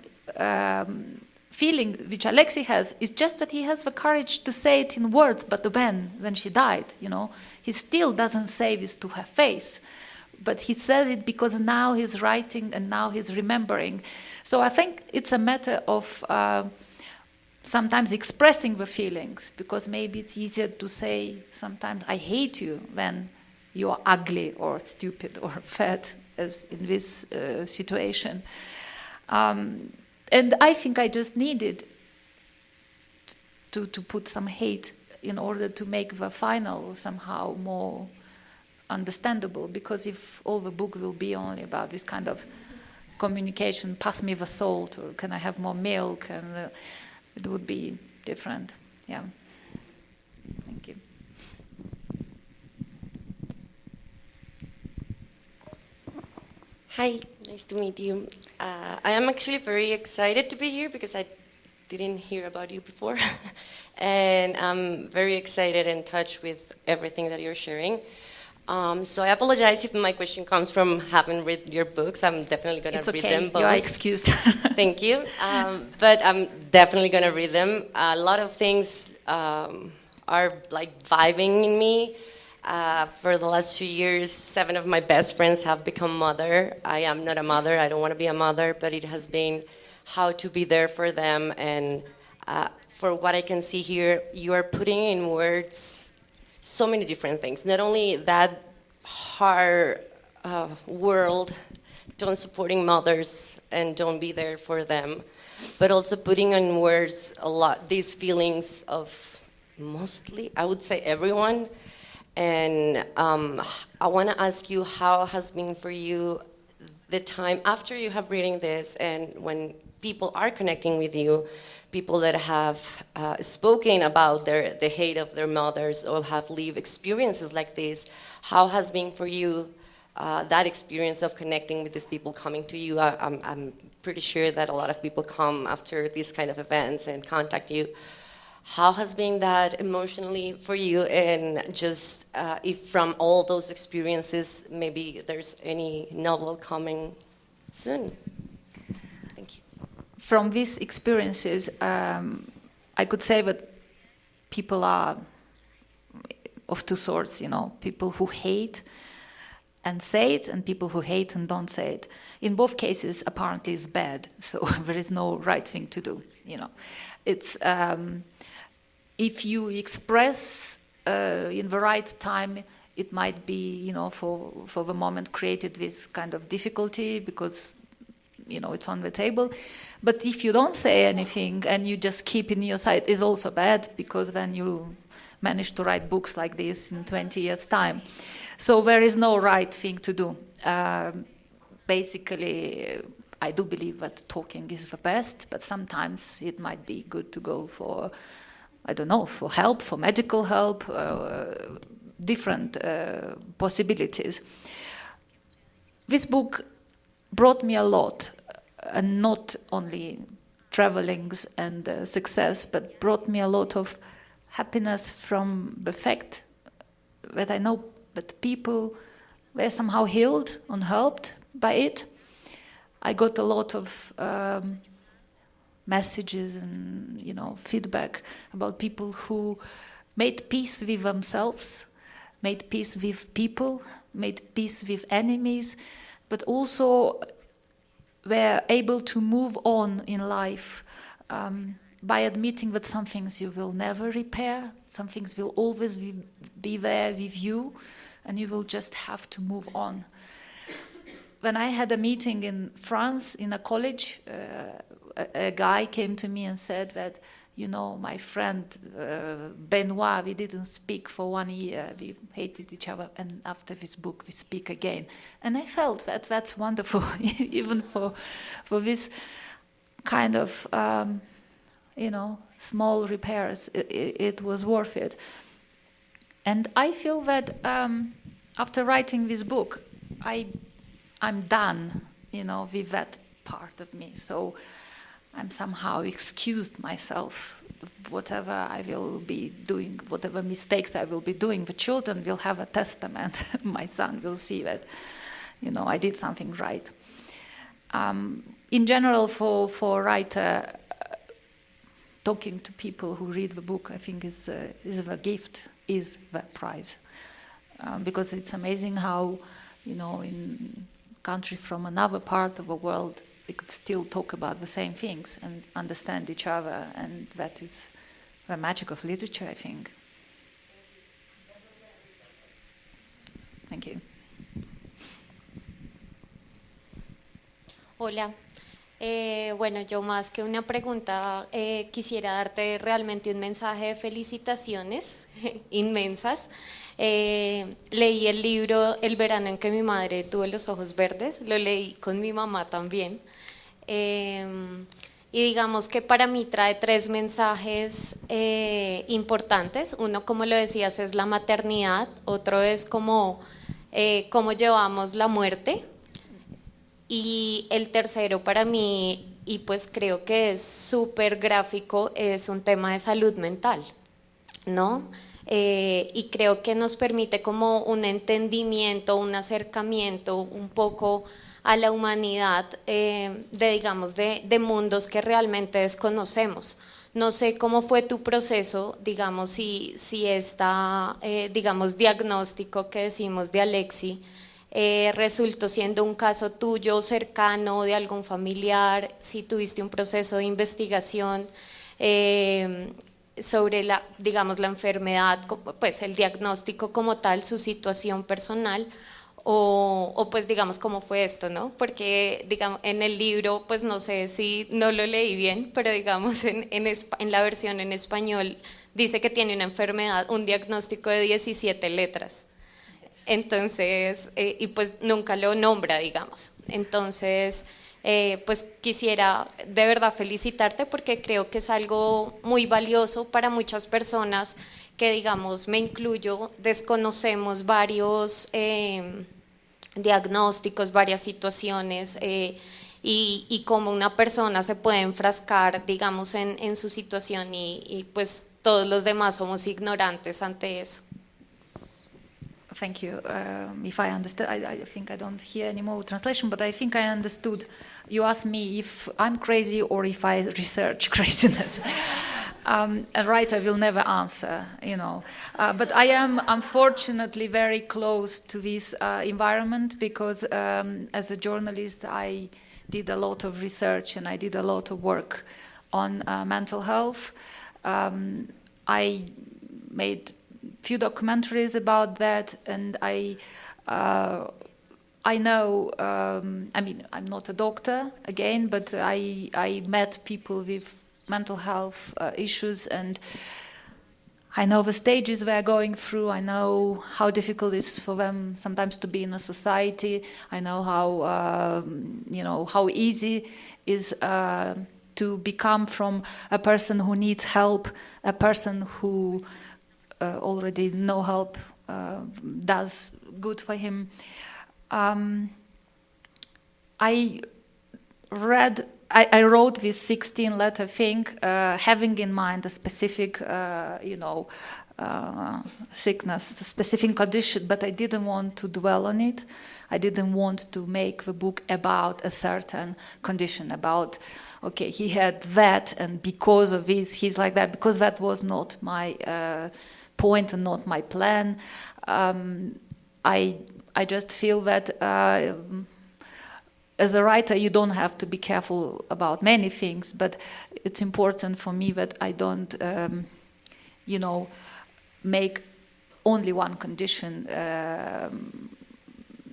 Speaker 2: feeling which Alexei has, is just that he has the courage to say it in words, but when she died, you know, he still doesn't say this to her face. But he says it because now he's writing and now he's remembering. So I think it's a matter of sometimes expressing the feelings, because maybe it's easier to say sometimes I hate you than you are ugly or stupid or fat, as in this situation. And I think I just needed to put some hate in order to make the final somehow more understandable, because if all the book will be only about this kind of communication, pass me the salt, or can I have more milk, and it would be different. Yeah. Thank you.
Speaker 4: Hi, nice to meet you. I am actually very excited to be here because I didn't hear about you before. And I'm very excited and touched with everything that you're sharing. So I apologize if my question comes from having read your books. I'm definitely going to read them both.
Speaker 2: You are excused.
Speaker 4: Thank you. But I'm definitely going to read them. A lot of things are like vibing in me. For the last 2 years, 7 of my best friends have become mother. I am not a mother. I don't want to be a mother, but it has been how to be there for them. And for what I can see here, you are putting in words so many different things. Not only that hard world, don't supporting mothers and don't be there for them, but also putting in words a lot these feelings of mostly, I would say, everyone. And I want to ask you, how has been for you the time after you have reading this, and when people are connecting with you, people that have spoken about the hate of their mothers or have lived experiences like this, how has been for you that experience of connecting with these people coming to you? I'm pretty sure that a lot of people come after these kind of events and contact you. How has been that emotionally for you? And just if from all those experiences, maybe there's any novel coming soon. Thank you.
Speaker 2: From these experiences, I could say that people are of two sorts, you know, people who hate and say it, and people who hate and don't say it. In both cases, apparently it's bad, so there is no right thing to do, you know. It's, if you express in the right time, it might be, you know, for the moment created this kind of difficulty because, you know, it's on the table. But if you don't say anything and you just keep in your side, it's also bad, because then you manage to write books like this in 20 years' time. So there is no right thing to do. Basically, I do believe that talking is the best, but sometimes it might be good to go for, I don't know, for help, for medical help, different possibilities. This book brought me a lot, and not only travelings and success, but brought me a lot of happiness from the fact that I know that people were somehow healed and helped by it. I got a lot of messages and, you know, feedback about people who made peace with themselves, made peace with people, made peace with enemies, but also were able to move on in life by admitting that some things you will never repair, some things will always be there with you, and you will just have to move on. When I had a meeting in France in a college, a guy came to me and said that, you know, my friend Benoit, we didn't speak for 1 year, we hated each other, and after this book we speak again. And I felt that that's wonderful, even for this kind of, you know, small repairs, it was worth it. And I feel that after writing this book, I'm done, with that part of me. So I'm somehow excused myself. Whatever I will be doing, whatever mistakes I will be doing, the children will have a testament. My son will see that, I did something right. In general, for a writer, talking to people who read the book, I think is the gift, is the prize. Because it's amazing how, in country from another part of the world, we could still talk about the same things and understand each other, and that is the magic of literature, I think. Thank you.
Speaker 5: Hola. Bueno, yo más que una pregunta quisiera darte realmente un mensaje de felicitaciones inmensas. Leí el libro El verano en que mi madre tuvo los ojos verdes, lo leí con mi mamá también. Y digamos que para mí trae 3 mensajes importantes. Uno, como lo decías, es la maternidad. Otro es cómo llevamos la muerte. Y el tercero para mí, y pues creo que es súper gráfico, es un tema de salud mental, ¿no? Y creo que nos permite como un entendimiento, un acercamiento un poco a la humanidad de mundos que realmente desconocemos. No sé cómo fue tu proceso, digamos, si esta, diagnóstico que decimos de Alexi, resultó siendo un caso tuyo cercano de algún familiar, si tuviste un proceso de investigación sobre la enfermedad, pues el diagnóstico como tal, su situación personal, o pues digamos cómo fue esto, ¿no? Porque digamos en el libro, pues no sé si no lo leí bien, pero digamos en la versión en español dice que tiene una enfermedad, un diagnóstico de 17 letras. Entonces, y pues nunca lo nombra, digamos. Entonces, pues quisiera de verdad felicitarte porque creo que es algo muy valioso para muchas personas que, digamos, me incluyo, desconocemos varios diagnósticos, varias situaciones y cómo una persona se puede enfrascar, digamos, en su situación y pues todos los demás somos ignorantes ante eso.
Speaker 2: Thank you. If I understood, I think I don't hear any more translation, but I think I understood. You asked me if I'm crazy or if I research craziness. A writer will never answer, but I am unfortunately very close to this environment because as a journalist I did a lot of research and I did a lot of work on mental health. I made few documentaries about that, and I know, I'm not a doctor again, but I met people with mental health issues, and I know the stages they're going through. I know how difficult it is for them sometimes to be in a society. I know how easy is to become from a person who needs help, a person who already no help does good for him. I wrote this 16-letter thing, having in mind a specific, sickness, a specific condition, but I didn't want to dwell on it. I didn't want to make the book about a certain condition, about, okay, he had that, and because of this, he's like that, because that was not my point and not my plan. I just feel that as a writer you don't have to be careful about many things, but it's important for me that I don't make only one condition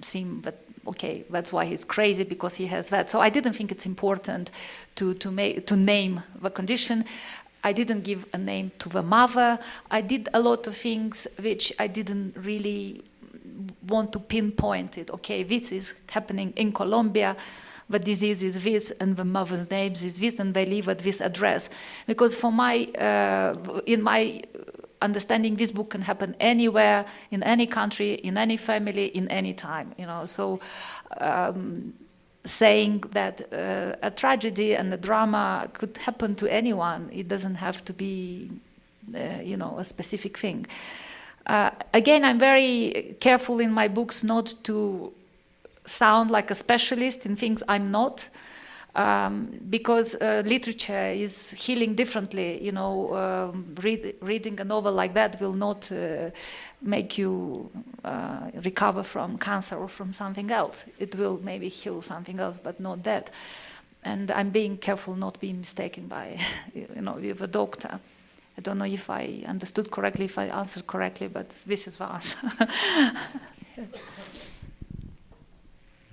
Speaker 2: seem that okay, that's why he's crazy, because he has that. So I didn't think it's important to name the condition. I didn't give a name to the mother. I did a lot of things which I didn't really want to pinpoint it. Okay, this is happening in Colombia, the disease is this, and the mother's name is this, and they live at this address. Because for my, in my understanding this book can happen anywhere, in any country, in any family, in any time. You know, so saying that a tragedy and a drama could happen to anyone. It doesn't have to be, you know, a specific thing. Again, I'm very careful in my books not to sound like a specialist in things I'm not, because literature is healing differently. You know, reading a novel like that will not make you recover from cancer or from something else. It will maybe heal something else, but not that. And I'm being careful not being mistaken by, you know, with a doctor. I don't know if I understood correctly, if I answered correctly, but this is the answer. Yes.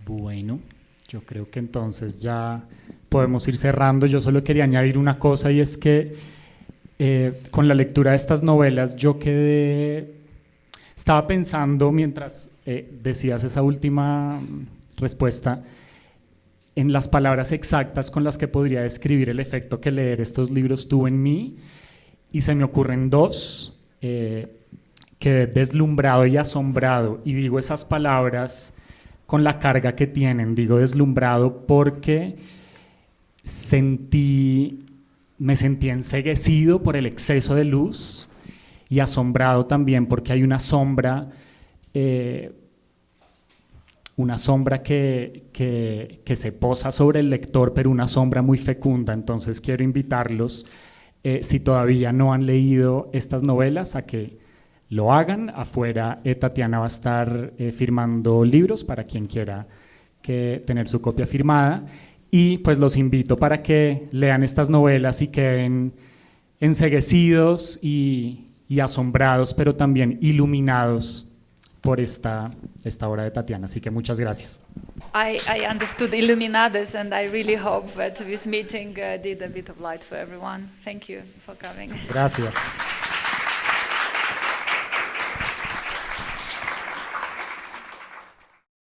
Speaker 1: Bueno, yo creo que entonces ya podemos ir cerrando. Yo solo quería añadir una cosa, y es que con la lectura de estas novelas yo estaba pensando mientras decías esa última respuesta en las palabras exactas con las que podría describir el efecto que leer estos libros tuvo en mí, y se me ocurren dos: quedé deslumbrado y asombrado, y digo esas palabras con la carga que tienen. Digo deslumbrado porque me sentí enceguecido por el exceso de luz, y asombrado también porque hay una sombra que se posa sobre el lector, pero una sombra muy fecunda. Entonces quiero invitarlos, si todavía no han leído estas novelas, a que lo hagan. Afuera Tatiana va a estar firmando libros para quien quiera tener su copia firmada, y pues los invito para que lean estas novelas y queden enceguecidos y asombrados, pero también iluminados por esta obra de Tatiana. Así que muchas gracias.
Speaker 2: I understood Illuminadas, and I really hope that this meeting did a bit of light for everyone. Thank you for coming.
Speaker 1: Gracias.